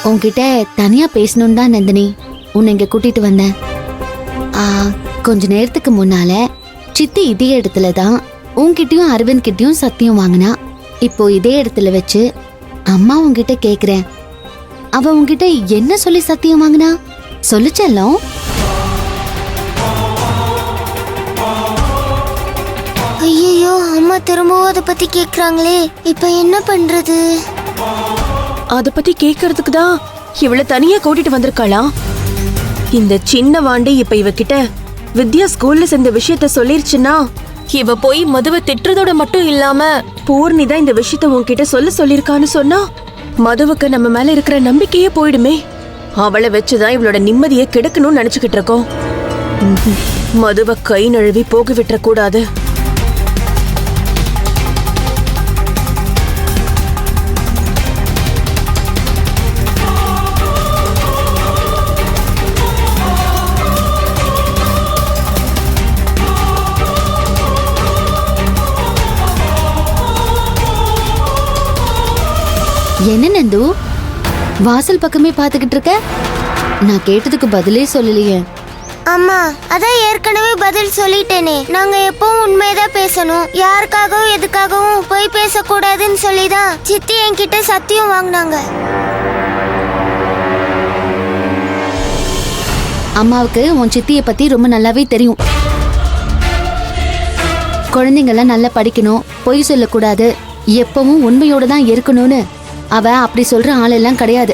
உன்கிட்ட தனியா பேசணும்னு தான் நந்தினி உன்னை இங்க கூட்டிட்டு வந்தேன். கொஞ்ச நேரத்துக்கு முன்னால சித்தி இதே இடத்துல தான் உன்கிட்டயும் அரவிந்த் கிட்டயும் சத்தியம் வாங்கினா. இப்போ இதே இடத்துல வச்சு அம்மா உன்கிட்ட கேக்குறேன், அவ உன்கிட்ட என்ன சொல்லி சத்தியம் வாங்கினா சொல்லுச்செல்லாம்? ஐயோ, அம்மா திரும்பவும் அதை பத்தி கேக்குறாங்களே, இப்ப என்ன பண்றது? அத பத்தி கேக்குறதுக்கு தான் இவளை தனியா கூட்டிட்டு வந்திருக்காளா? இந்த சின்ன வாண்டி இப்ப இவகிட்ட வித்யா ஸ்கூல்ல சேர்ந்த விஷயத்த சொல்லிருச்சுன்னா, இவ போய் மதுவை திட்டுறதோட மட்டும் இல்லாம பூர்ணி தான் இந்த விஷயத்த உன்கிட்ட சொல்லிருக்கான்னு சொன்னா மதுவுக்கு நம்ம மேல இருக்கிற நம்பிக்கையே போயிடுமே. அவளை வச்சுதான் இவளோட நிம்மதியை கெடுக்கணும்னு நினைச்சுக்கிட்டு இருக்கோம். மதுவை கை நழுவி போக விட்டுற கூடாது. என்ன நந்து வாசல் பக்கமே பாத்துக்கிட்டு இருக்க? நான் கேட்டதுக்கு பதிலே சொல்லலையே. அம்மா, அதான் ஏற்கனவே பதில் சொல்லிட்டேனே. நாங்க எப்பவும் உண்மையதான் பேசணும், யாருக்காகவும் எதுக்காகவும் போய் பேசக்கூடாதுன்னு சொல்லிதான் சித்தி என்கிட்ட சத்தியம் வாங்கினாங்க. அம்மாவுக்கு உன் சித்திய பத்தி ரொம்ப நல்லாவே தெரியும். குழந்தைங்கெல்லாம் நல்லா படிக்கணும், பொய் சொல்லக்கூடாது, எப்பவும் உண்மையோட தான் இருக்கணும்னு அவ அப்படி சொல்ற ஆளெல்லாம் கிடையாது.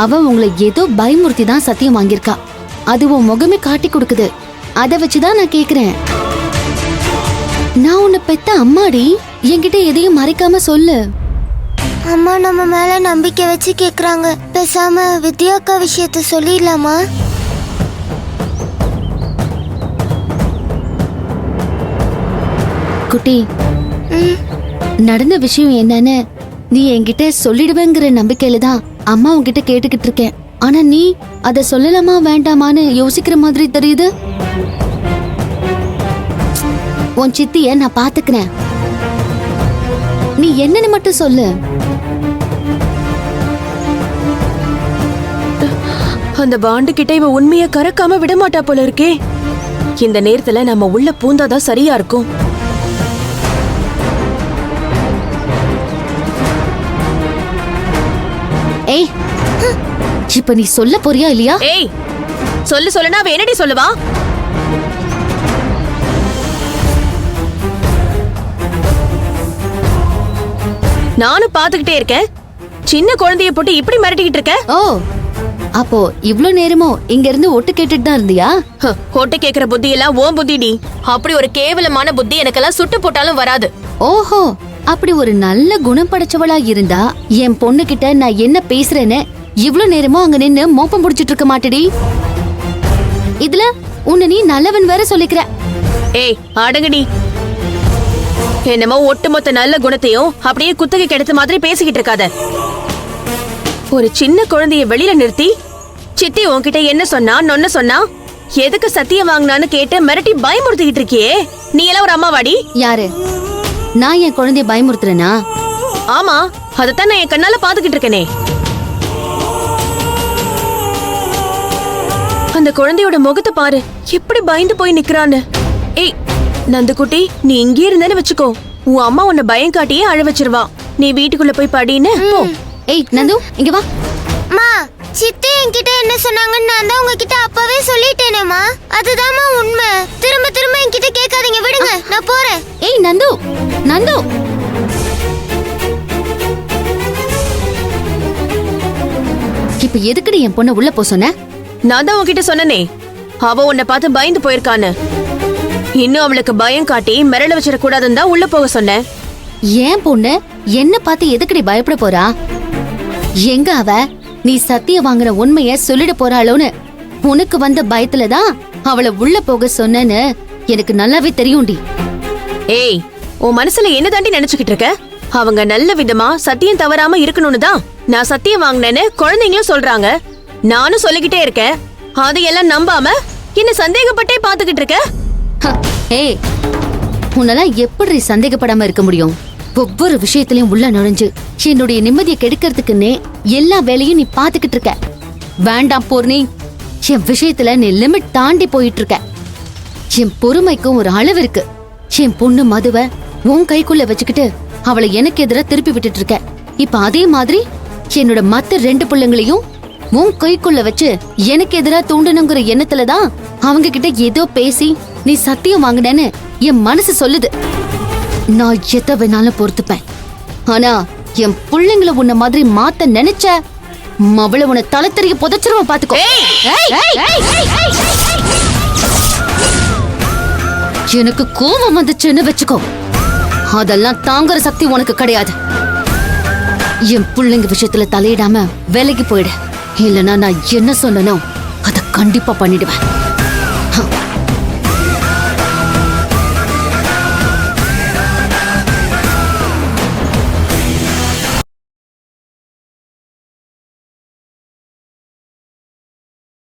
அவ உங்களை ஏதோ பயமுறுத்தி தான் சத்தியம் வாங்கியிருக்கா. அது உன் முகமே காட்டி கொடுக்குது. அதை வச்சுதான் நான் கேக்குறேன். நான் உன்னை பெத்த அம்மாடி, என்கிட்ட எதையும் மறைக்காம சொல்லு. அம்மா நம்ம மேல நம்பிக்கை வச்சு கேக்குறாங்க, பேசாம வித்யாக்கா விஷயத்த சொல்லிடலாமா? குட்டி, நடந்த விஷயம் என்னன்னு நீ என்கிட்ட சொல்லிடுவேங்கிற நம்பிக்கையில தான் அம்மா உன்கிட்ட கேட்டுக்கிட்டு இருக்கேன். ஆனா நீ அத சொல்லலாமா வேண்டாமான்னு யோசிக்கிற மாதிரி தெரியுது. உன் சித்திய நான் பாத்துக்கிறேன், நீ என்னன்னு மட்டும் சொல்லு. அந்த பாண்டு கிட்ட இவ உண்மைய கறக்காம விடமாட்டா போல இருக்கே. இந்த நேரத்துல நம்ம உள்ள பூந்தாதான் சரியா இருக்கும். ஏய், இப்ப நீ சொல்ல போறியா இல்லையா? ஏய், சொல்லுனா அவ என்னடி சொல்லுவா? நானும் பாத்துக்கிட்டே இருக்கேன், சின்ன குழந்தைய போட்டு இப்படி மிரட்டிக்கிட்டு இருக்க. ஓ, அப்போ இவ்ளோ நேரமோ இங்க இருந்து ஒட்டு கேட்டுட்டு தான் இருந்தியா? ஒட்டு கேக்குற புத்தி எல்லாம் ஓம் புத்திடி. அப்படி ஒரு கேவலமான புத்தி எனக்கெல்லாம் சுட்டு போட்டாலும் வராது. ஓஹோ, அப்படி ஒரு நல்ல குணம் படைச்சவளா இருந்தா என் பொண்ணு கிட்ட நான் என்ன பேசுறேன்னு இவ்ளோ நேரமும் அங்க நின்னு மோப்பம் புடிச்சிட்டு இருக்க மாட்டடி. இதுல உன்னை நீ நல்லவன் வேற சொல்லிக்கிற. ஏய், அடங்கடி. என்னமோ ஒட்டுமொத்த நல்ல குணத்தையும் அப்படியே குத்தகை கெடுத்த மாதிரி பேசிக்கிட்டு இருக்காத. ஒரு சின்ன குழந்தைய வெளியில நிறுத்தி சித்தி உன்கிட்ட என்ன சொன்னா நொன்ன சொன்னா எதுக்கு சத்தியம் வாங்கினான்னு கேட்டு மிரட்டி பயமுறுத்திக்கிட்டு இருக்கியே, நீ எல்லாம் ஒரு அம்மாவாடி? யாரு? நான் என் குழந்தைய பயமுறுத்துறேனா? ஆமா, அதத்தான் நான் என் கண்ணால பாத்துக்கிட்டு இருக்கேனே. அந்த குழந்தையோட முகத்தை பாரு, எப்படி பயந்து போய் நிக்கிறான்னு. ஏய் நந்துக்குட்டி, நீ இங்கே இருந்தேன்னு வச்சுக்கோ, உன் அம்மா உன்னை பயம் காட்டியே அழ வச்சிருவா. நீ வீட்டுக்குள்ள போய் படின்னு போ. ஏய் நந்து, இங்க வா. மா, சித்தி என்கிட்ட என்ன சொன்னாங்கன்னு நான் தான் உங்ககிட்ட அப்பவே சொல்லிட்டேனேமா. அதுதாம்மா உண்மை. திரும்ப திரும்ப என்கிட்ட கேட்காதீங்க, விடுங்க, நான் போறேன். ஏய் நந்து, நந்து. இப்ப எதுக்குடி என் பொண்ணு உள்ள போ சொன்ன? நான் தான் உன்கிட்ட சொன்னனே, அவ உன்னை பார்த்து பயந்து போயிருக்கான்னு. இன்னும் அவளுக்கு பயம் காட்டி மிரள வச்சிடக்கூடாதுன்னு தான் உள்ள போக சொன்னேன். ஏன் பொண்ணு என்ன பார்த்து எதுக்குடி பயப்பட போறா? எங்க அவ நீ சத்திய வாங்குற உண்மைய சொல்லிட போறாளோன்னு உனக்கு வந்த பயத்துலதான் அவளை உள்ள போக சொன்னேன்னு எனக்கு நல்லாவே தெரியும்டி. ஏய், உன் மனசுல என்ன தாண்டி நினைச்சுக்கிட்டு இருக்க? அவங்க நல்ல விதமா சத்தியம் தவறாம இருக்கணும்னு தான் நான் சத்தியம் வாங்கினேன்னு குழந்தைங்களும் சொல்றாங்க, நானும் சொல்லிக்கிட்டே இருக்கேன். அதையெல்லாம் நம்பாம என்ன சந்தேகப்பட்டே பாத்துக்கிட்டு இருக்க. ஏய், உன்னெல்லாம் எப்படி சந்தேகப்படாம இருக்க முடியும்? ஒவ்வொரு விஷயத்திலயும் உள்ள நுழைஞ்சு என்னுடைய நிம்மதியை கெடுக்கிறதுக்குன்னே எல்லா வேலையும் நீ பாத்துக்கிட்டு இருக்க. வேண்டாம் பூர்ணி, என் விஷயத்துல நீ லிமிட் தாண்டி போயிட்டு இருக்க. என் பொறுமைக்கும் ஒரு அளவு இருக்கு. என் பொண்ணு மதுவை உன் கைக்குள்ள வச்சுக்கிட்டு அவளை எனக்கு எதிரா திருப்பி விட்டுட்டு இருக்க. இப்ப அதே மாதிரி என்னோட மத்த 2 பிள்ளைங்களையும் உன் கைக்குள்ள வச்சு எனக்கு எதிரா தூண்டணுங்கிற எண்ணத்துலதான் அவங்க கிட்ட ஏதோ பேசி நீ சத்தியம் வாங்கினேன்னு என் மனசு சொல்லுது. நான் எதை வேணாலும் பொறுத்துப்பேன். ஆனா என் பிள்ளைங்களை உன்ன மாதிரி மாத்த நினைச்ச அவளை உன்னை தலை தெரிய புதைச்சிருவ பாத்துக்கோ. எனக்கு கோபம் வந்துச்சுன்னு வச்சுக்கோ, அதெல்லாம் தாங்குற சக்தி உனக்கு கிடையாது. என் பிள்ளைங்க விஷயத்துல தலையிடாம வேலைக்கு போயிடு. இல்லைன்னா நான் என்ன சொன்னனோ அதை கண்டிப்பா பண்ணிடுவேன்.